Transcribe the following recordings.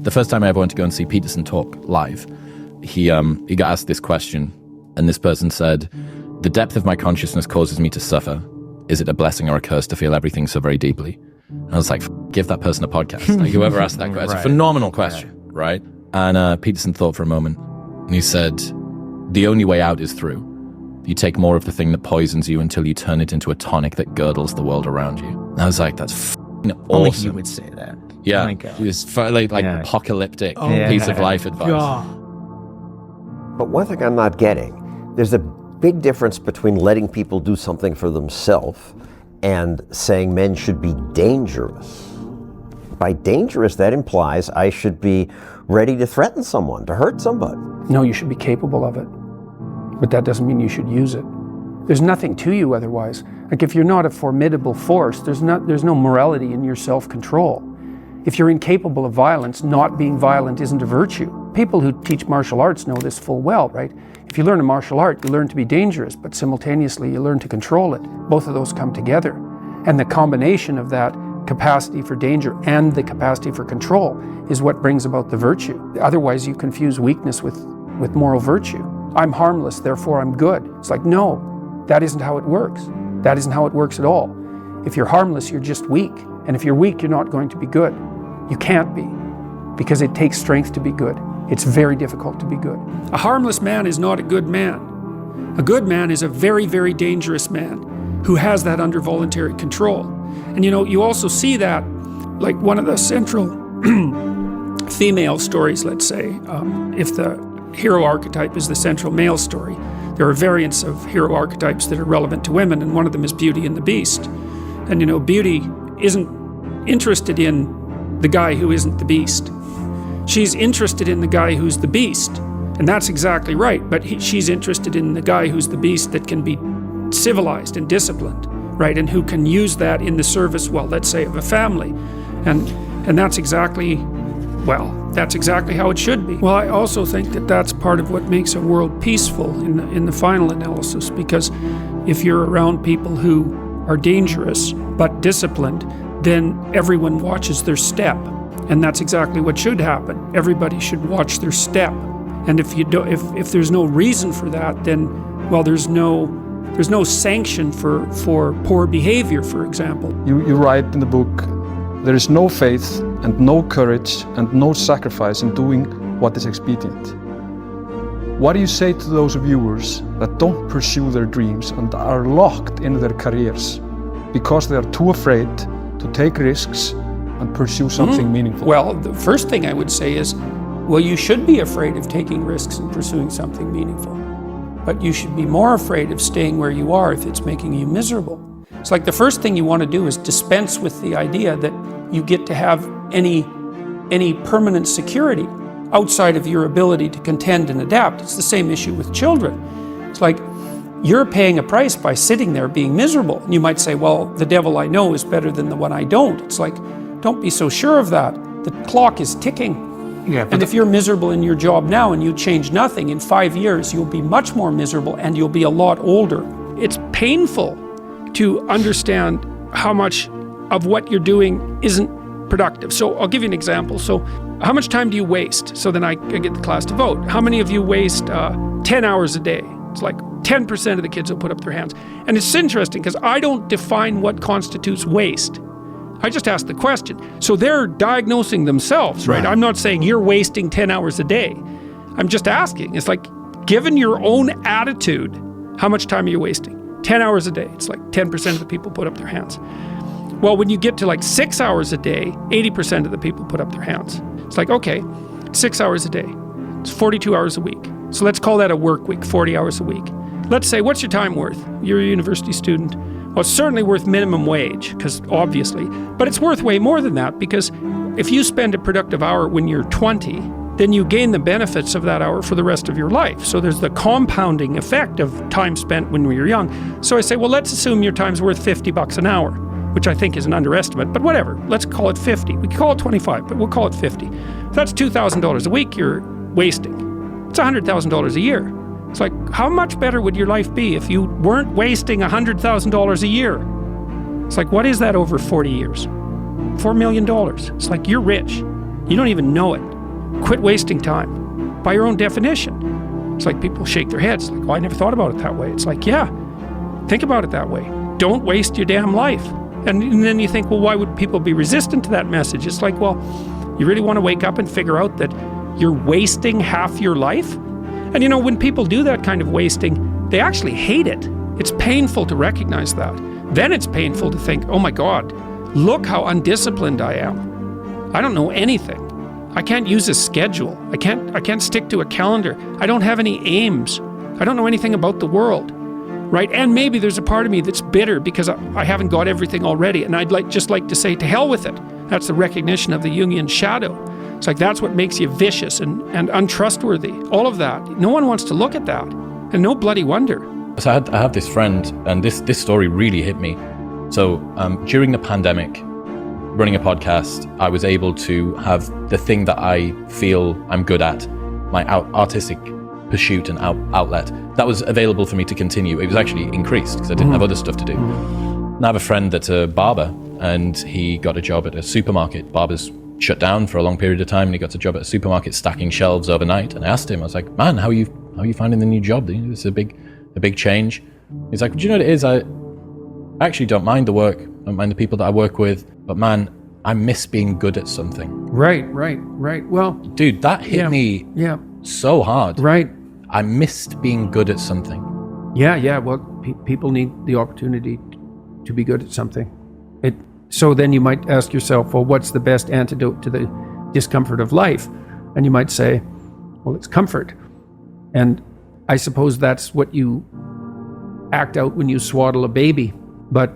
The first time I ever went to go and see Peterson talk live, he got asked this question, and this person said, "The depth of my consciousness causes me to suffer. Is it a blessing or a curse to feel everything so very deeply?" And I was like, give that person a podcast. Like, whoever asked that question, it's a phenomenal question, right? And Peterson thought for a moment, and he said, "The only way out is through. You take more of the thing that poisons you until you turn it into a tonic that girdles the world around you." And I was like, that's awesome. Only you would say that. Yeah, it's like apocalyptic piece of life advice. God. But one thing I'm not getting, there's a big difference between letting people do something for themselves and saying men should be dangerous. By dangerous, that implies I should be ready to threaten someone, to hurt somebody. No, you should be capable of it. But that doesn't mean you should use it. There's nothing to you otherwise. Like, if you're not a formidable force, there's no morality in your self-control. If you're incapable of violence, not being violent isn't a virtue. People who teach martial arts know this full well, right? If you learn a martial art, you learn to be dangerous, but simultaneously you learn to control it. Both of those come together. And the combination of that capacity for danger and the capacity for control is what brings about the virtue. Otherwise, you confuse weakness with moral virtue. I'm harmless, therefore I'm good. It's like, no, that isn't how it works. That isn't how it works at all. If you're harmless, you're just weak. And if you're weak, you're not going to be good. You can't be, because it takes strength to be good. It's very difficult to be good. A harmless man is not a good man. A good man is a very, very dangerous man who has that under voluntary control. And you also see that, like one of the central female stories, let's say, if the hero archetype is the central male story, there are variants of hero archetypes that are relevant to women, and one of them is Beauty and the Beast. And Beauty isn't interested in the guy who isn't the beast. She's interested in the guy who's the beast, and that's exactly right, but she's interested in the guy who's the beast that can be civilized and disciplined, right, and who can use that in the service, well, let's say, of a family. And that's exactly how it should be. Well, I also think that that's part of what makes a world peaceful in the final analysis, because if you're around people who are dangerous but disciplined, then everyone watches their step. And that's exactly what should happen. Everybody should watch their step. And if there's no reason for that, then, well, there's no sanction for poor behavior, for example. You write in the book, there is no faith and no courage and no sacrifice in doing what is expedient. What do you say to those viewers that don't pursue their dreams and are locked in their careers because they are too afraid to take risks and pursue something meaningful? Well, the first thing I would say is, well, you should be afraid of taking risks and pursuing something meaningful. But you should be more afraid of staying where you are if it's making you miserable. It's like the first thing you want to do is dispense with the idea that you get to have any permanent security outside of your ability to contend and adapt. It's the same issue with children. It's like, you're paying a price by sitting there being miserable. And you might say, well, the devil I know is better than the one I don't. It's like, don't be so sure of that. The clock is ticking. Yeah, and if you're miserable in your job now and you change nothing, in 5 years you'll be much more miserable and you'll be a lot older. It's painful to understand how much of what you're doing isn't productive. So I'll give you an example. So how much time do you waste? So then I get the class to vote. How many of you waste 10 hours a day? It's like 10% of the kids will put up their hands. And it's interesting because I don't define what constitutes waste. I just ask the question. So they're diagnosing themselves, right? I'm not saying you're wasting 10 hours a day. I'm just asking. It's like, given your own attitude, how much time are you wasting? 10 hours a day. It's like 10% of the people put up their hands. Well, when you get to like 6 hours a day, 80% of the people put up their hands. It's like, okay, 6 hours a day. It's 42 hours a week. So let's call that a work week, 40 hours a week. Let's say, what's your time worth? You're a university student. Well, it's certainly worth minimum wage, because obviously, but it's worth way more than that, because if you spend a productive hour when you're 20, then you gain the benefits of that hour for the rest of your life. So there's the compounding effect of time spent when you're young. So I say, well, let's assume your time's worth $50 an hour, which I think is an underestimate, but whatever, let's call it 50. We can call it 25, but we'll call it 50. If that's $2,000 a week you're wasting. It's $100,000 a year. It's like, how much better would your life be if you weren't wasting $100,000 a year? It's like, what is that over 40 years? $4 million. It's like, you're rich. You don't even know it. Quit wasting time by your own definition. It's like people shake their heads like, oh, I never thought about it that way. It's like, yeah, think about it that way. Don't waste your damn life. And then you think, well, why would people be resistant to that message? It's like, well, you really want to wake up and figure out that you're wasting half your life? And you know, when people do that kind of wasting, they actually hate it. It's painful to recognize that. Then it's painful to think, oh my God, look how undisciplined I am. I don't know anything. I can't use a schedule. I can't stick to a calendar. I don't have any aims. I don't know anything about the world, right? And maybe there's a part of me that's bitter because I haven't got everything already, and I'd just like to say, to hell with it. That's the recognition of the Jungian shadow. It's like that's what makes you vicious and untrustworthy. All of that. No one wants to look at that, and no bloody wonder. So I have this friend, and this story really hit me. So during the pandemic, running a podcast, I was able to have the thing that I feel I'm good at, my artistic pursuit and outlet, that was available for me to continue. It was actually increased because I didn't have other stuff to do. And I have a friend that's a barber, and he got a job at a supermarket. Barbers shut down for a long period of time, and he got a job at a supermarket stacking shelves overnight. And I asked him, I was like, man, how are you finding the new job? This is a big change. He's like, do you know what it is? I actually don't mind the work, don't mind the people that I work with, but man, I miss being good at something. Right. Well, dude, that hit me so hard. Right. I missed being good at something. Yeah. Well, people need the opportunity to be good at something. So then you might ask yourself, well, what's the best antidote to the discomfort of life? And you might say, well, it's comfort. And I suppose that's what you act out when you swaddle a baby. But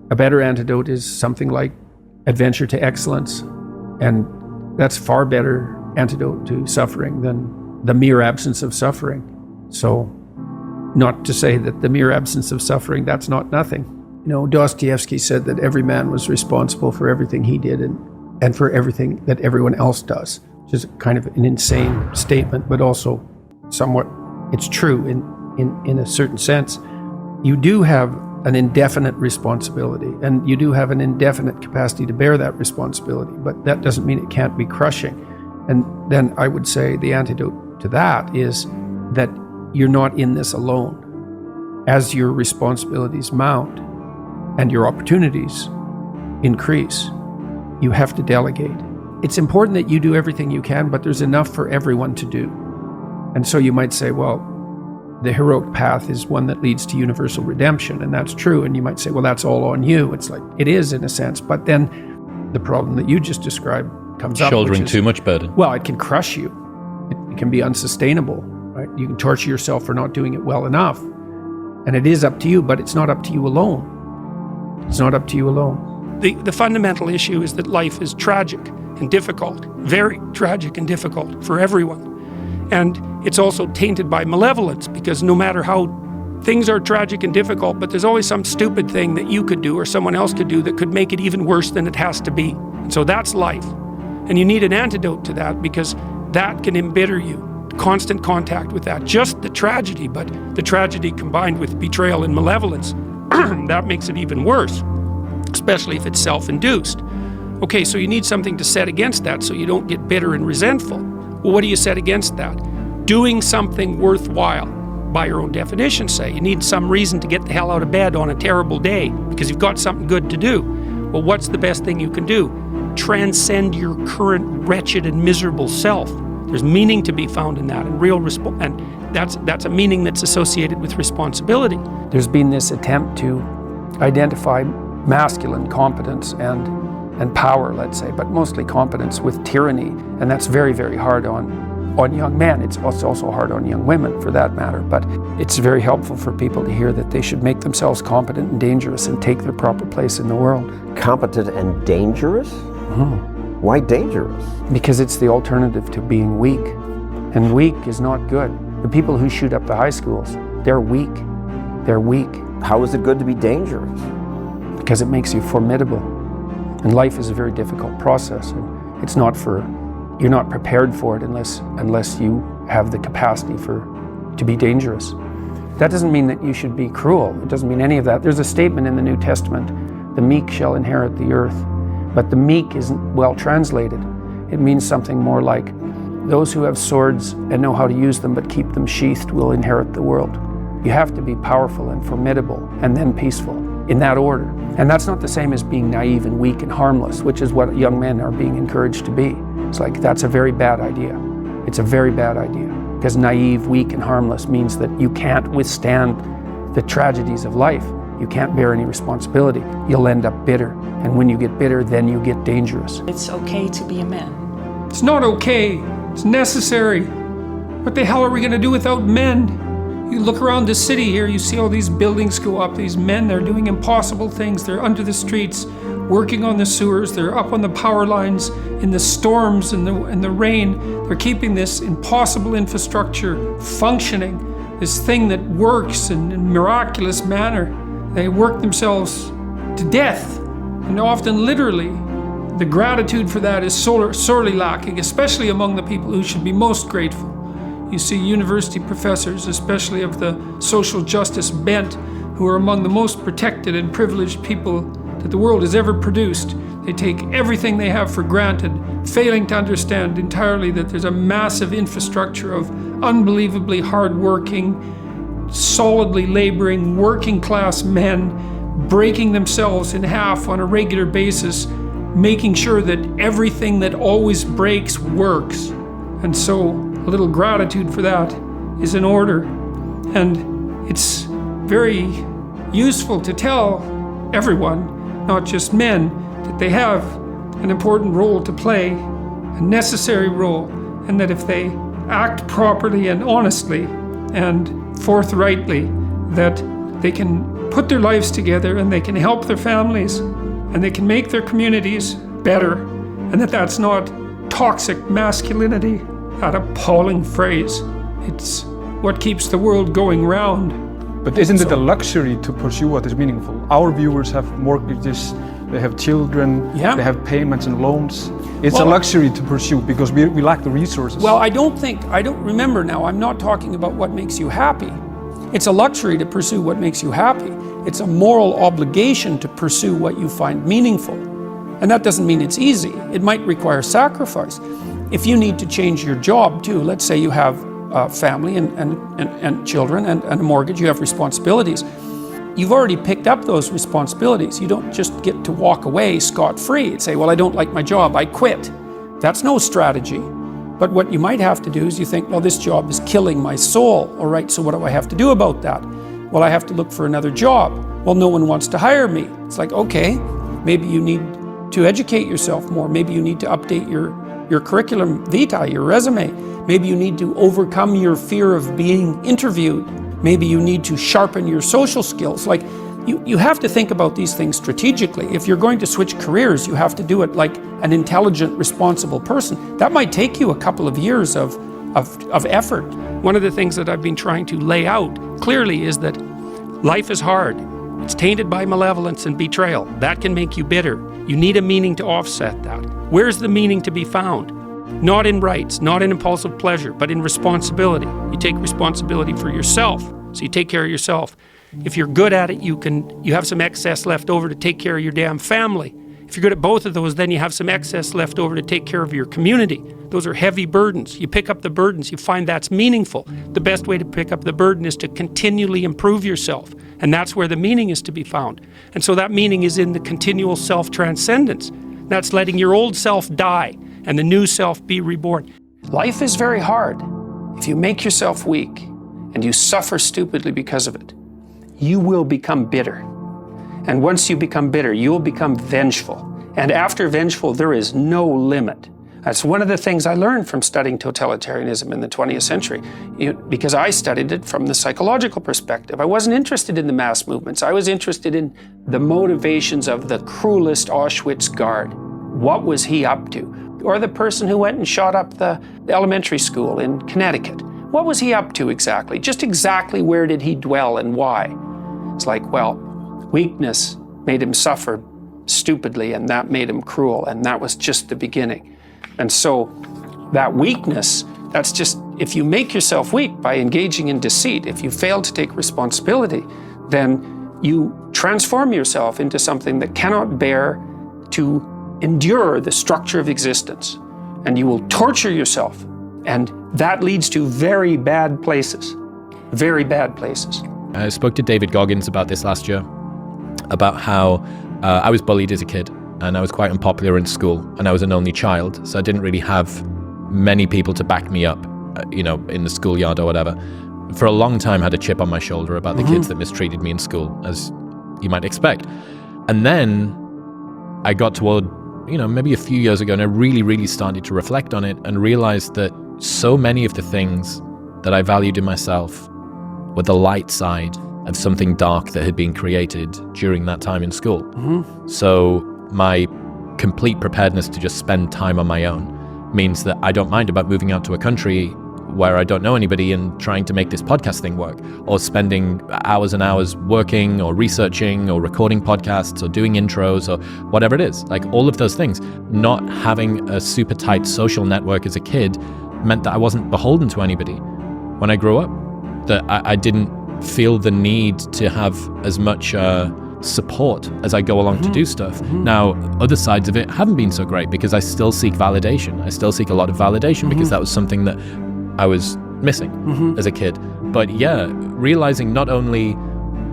a better antidote is something like adventure to excellence. And that's far better antidote to suffering than the mere absence of suffering. So not to say that the mere absence of suffering, that's not nothing. You know, Dostoevsky said that every man was responsible for everything he did and for everything that everyone else does, which is kind of an insane statement, but also somewhat it's true in a certain sense. You do have an indefinite responsibility, and you do have an indefinite capacity to bear that responsibility, but that doesn't mean it can't be crushing. And then I would say the antidote to that is that you're not in this alone. As your responsibilities mount and your opportunities increase, you have to delegate. It's important that you do everything you can, but there's enough for everyone to do. And so you might say, well, the heroic path is one that leads to universal redemption, and that's true. And you might say, well, that's all on you. It's like, it is in a sense, but then the problem that you just described comes up. Shouldering too much burden. Well, it can crush you. It can be unsustainable, right? You can torture yourself for not doing it well enough. And it is up to you, but it's not up to you alone. It's not up to you alone. The fundamental issue is that life is tragic and difficult, very tragic and difficult for everyone. And it's also tainted by malevolence, because no matter how things are tragic and difficult, but there's always some stupid thing that you could do or someone else could do that could make it even worse than it has to be. And so that's life. And you need an antidote to that, because that can embitter you. Constant contact with that. Just the tragedy, but the tragedy combined with betrayal and malevolence, that makes it even worse, especially if it's self-induced. Okay, so you need something to set against that so you don't get bitter and resentful. Well, what do you set against that? Doing something worthwhile, by your own definition, say. You need some reason to get the hell out of bed on a terrible day because you've got something good to do. Well, what's the best thing you can do? Transcend your current wretched and miserable self. There's meaning to be found in that, and and that's a meaning that's associated with responsibility. There's been this attempt to identify masculine competence and power, let's say, but mostly competence with tyranny, and that's very, very hard on young men. It's also hard on young women, for that matter, but it's very helpful for people to hear that they should make themselves competent and dangerous and take their proper place in the world. Competent and dangerous? Mm-hmm. Why dangerous? Because it's the alternative to being weak, and weak is not good. The people who shoot up the high schools, they're weak. They're weak. How is it good to be dangerous? Because it makes you formidable. And life is a very difficult process, and it's not you're not prepared for it unless you have the capacity to be dangerous. That doesn't mean that you should be cruel. It doesn't mean any of that. There's a statement in the New Testament, the meek shall inherit the earth, but the meek isn't well translated. It means something more like, those who have swords and know how to use them but keep them sheathed will inherit the world. You have to be powerful and formidable and then peaceful, in that order. And that's not the same as being naive and weak and harmless, which is what young men are being encouraged to be. It's like, that's a very bad idea. It's a very bad idea. Because naive, weak, and harmless means that you can't withstand the tragedies of life. You can't bear any responsibility. You'll end up bitter. And when you get bitter, then you get dangerous. It's okay to be a man. It's not okay. It's necessary. What the hell are we going to do without men? You look around the city here, you see all these buildings go up. These men, they're doing impossible things. They're under the streets, working on the sewers. They're up on the power lines in the storms and the rain. They're keeping this impossible infrastructure functioning, this thing that works in a miraculous manner. They work themselves to death, and often literally. The gratitude for that is sorely lacking, especially among the people who should be most grateful. You see university professors, especially of the social justice bent, who are among the most protected and privileged people that the world has ever produced. They take everything they have for granted, failing to understand entirely that there's a massive infrastructure of unbelievably hardworking, solidly laboring, working class men breaking themselves in half on a regular basis, making sure that everything that always breaks works. And so a little gratitude for that is in order. And it's very useful to tell everyone, not just men, that they have an important role to play, a necessary role, and that if they act properly and honestly and forthrightly, that they can put their lives together and they can help their families and they can make their communities better, and that that's not toxic masculinity, that appalling phrase. It's what keeps the world going round. But isn't it a luxury to pursue what is meaningful? Our viewers have mortgages, they have children, they have payments and loans. It's a luxury to pursue because we lack the resources. Well, I don't remember now, I'm not talking about what makes you happy. It's a luxury to pursue what makes you happy. It's a moral obligation to pursue what you find meaningful. And that doesn't mean it's easy. It might require sacrifice. If you need to change your job too, let's say you have a family and children and a mortgage, you have responsibilities. You've already picked up those responsibilities. You don't just get to walk away scot-free and say, well, I don't like my job, I quit. That's no strategy. But what you might have to do is you think, well, this job is killing my soul. All right, so what do I have to do about that? Well, I have to look for another job. Well, no one wants to hire me. It's like, okay, maybe you need to educate yourself more. Maybe you need to update your curriculum vitae, your resume. Maybe you need to overcome your fear of being interviewed. Maybe you need to sharpen your social skills. Like, you have to think about these things strategically. If you're going to switch careers, you have to do it like an intelligent, responsible person. That might take you a couple of years of effort. One of the things that I've been trying to lay out clearly is that life is hard. It's tainted by malevolence and betrayal. That can make you bitter. You need a meaning to offset that. Where's the meaning to be found? Not in rights, not in impulsive pleasure, but in responsibility. You take responsibility for yourself, so you take care of yourself. If you're good at it, you have some excess left over to take care of your damn family. If you're good at both of those, then you have some excess left over to take care of your community. Those are heavy burdens. You pick up the burdens, you find that's meaningful. The best way to pick up the burden is to continually improve yourself. And that's where the meaning is to be found. And so that meaning is in the continual self-transcendence. That's letting your old self die and the new self be reborn. Life is very hard. If you make yourself weak and you suffer stupidly because of it, you will become bitter. And once you become bitter, you will become vengeful. And after vengeful, there is no limit. That's one of the things I learned from studying totalitarianism in the 20th century, because I studied it from the psychological perspective. I wasn't interested in the mass movements. I was interested in the motivations of the cruelest Auschwitz guard. What was he up to? Or the person who went and shot up the elementary school in Connecticut. What was he up to exactly? Just exactly where did he dwell and why? It's like, well, weakness made him suffer stupidly, and that made him cruel, and that was just the beginning. And so that weakness, that's just, if you make yourself weak by engaging in deceit, if you fail to take responsibility, then you transform yourself into something that cannot bear to endure the structure of existence. and you will torture yourself. And that leads to very bad places, very bad places. I spoke to David Goggins about this last year, about how I was bullied as a kid, and I was quite unpopular in school, and I was an only child, so I didn't really have many people to back me up, in the schoolyard or whatever. For a long time, I had a chip on my shoulder about the kids that mistreated me in school, as you might expect. And then I got toward, maybe a few years ago, and I really, really started to reflect on it and realized that so many of the things that I valued in myself were the light side of something dark that had been created during that time in school. So my complete preparedness to just spend time on my own means that I don't mind about moving out to a country where I don't know anybody and trying to make this podcast thing work, or spending hours and hours working or researching or recording podcasts or doing intros or whatever it is. Like all of those things. Not having a super tight social network as a kid meant that I wasn't beholden to anybody. When I grew up, that I didn't feel the need to have as much support as I go along to do stuff. Now, other sides of it haven't been so great because I still seek validation. I still seek a lot of validation because that was something that I was missing as a kid. But yeah, realizing not only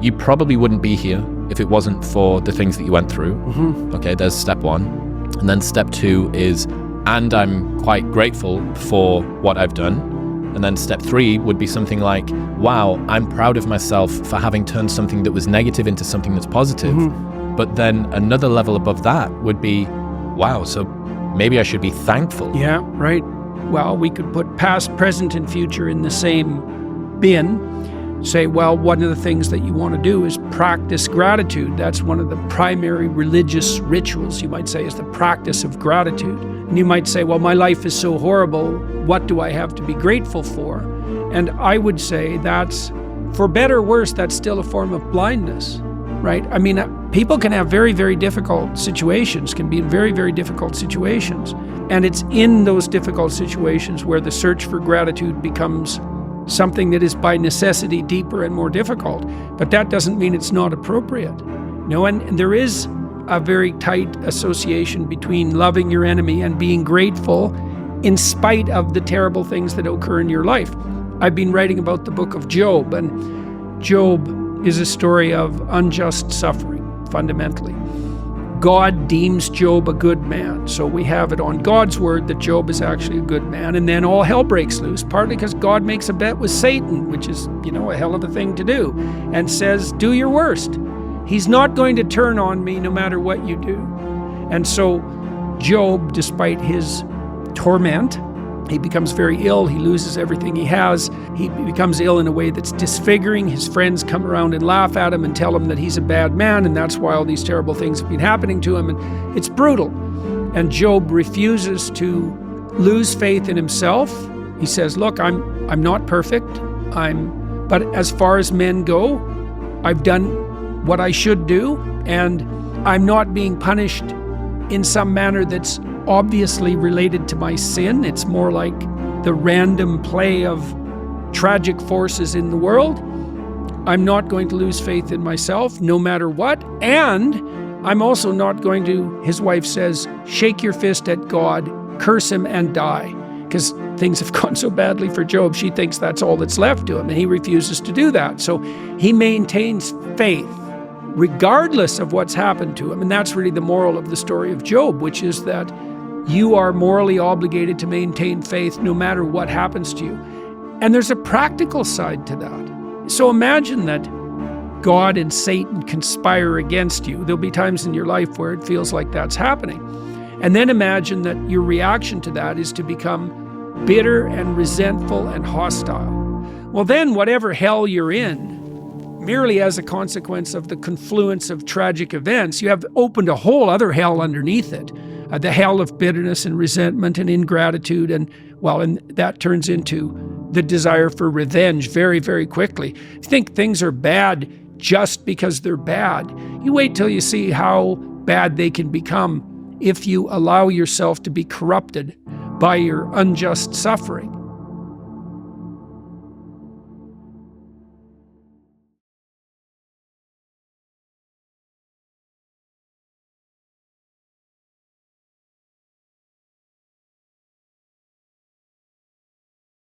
you probably wouldn't be here if it wasn't for the things that you went through. Okay, there's step one. And then step two is, and I'm quite grateful for what I've done. And then step three would be something like, wow, I'm proud of myself for having turned something that was negative into something that's positive. But then another level above that would be, wow, so maybe I should be thankful. Yeah, right. Well, we could put past, present, and future in the same bin. Say, well, one of the things that you want to do is practice gratitude. That's one of the primary religious rituals, you might say, is the practice of gratitude. And you might say, well, my life is so horrible. What do I have to be grateful for? And I would say that's, for better or worse, that's still a form of blindness, right? I mean, people can have very, very difficult situations, can be in very, very difficult situations. And it's in those difficult situations where the search for gratitude becomes something that is by necessity deeper and more difficult. But that doesn't mean it's not appropriate. And there is a very tight association between loving your enemy and being grateful in spite of the terrible things that occur in your life. I've been writing about the book of Job, and Job is a story of unjust suffering, fundamentally. God deems Job a good man, so we have it on God's word that Job is actually a good man, and then all hell breaks loose, partly because God makes a bet with Satan, which is, a hell of a thing to do, and says, do your worst. He's not going to turn on me no matter what you do. And so Job, despite his torment, he becomes very ill. He loses everything he has. He becomes ill in a way that's disfiguring. His friends come around and laugh at him and tell him that he's a bad man, and that's why all these terrible things have been happening to him. And it's brutal. And Job refuses to lose faith in himself. He says, look, I'm not perfect. But as far as men go, I've done what I should do, and I'm not being punished in some manner that's obviously related to my sin. It's more like the random play of tragic forces in the world. I'm not going to lose faith in myself no matter what. And I'm also not going to, his wife says, shake your fist at God, curse him and die. Because things have gone so badly for Job, she thinks that's all that's left to him, and he refuses to do that. So he maintains faith regardless of what's happened to him. And that's really the moral of the story of Job, which is that you are morally obligated to maintain faith no matter what happens to you. And there's a practical side to that. So imagine that God and Satan conspire against you. There'll be times in your life where it feels like that's happening. And then imagine that your reaction to that is to become bitter and resentful and hostile. Well, then whatever hell you're in, merely as a consequence of the confluence of tragic events, you have opened a whole other hell underneath it. The hell of bitterness and resentment and ingratitude, and that turns into the desire for revenge very, very quickly. If you think things are bad just because they're bad, you wait till you see how bad they can become if you allow yourself to be corrupted by your unjust suffering.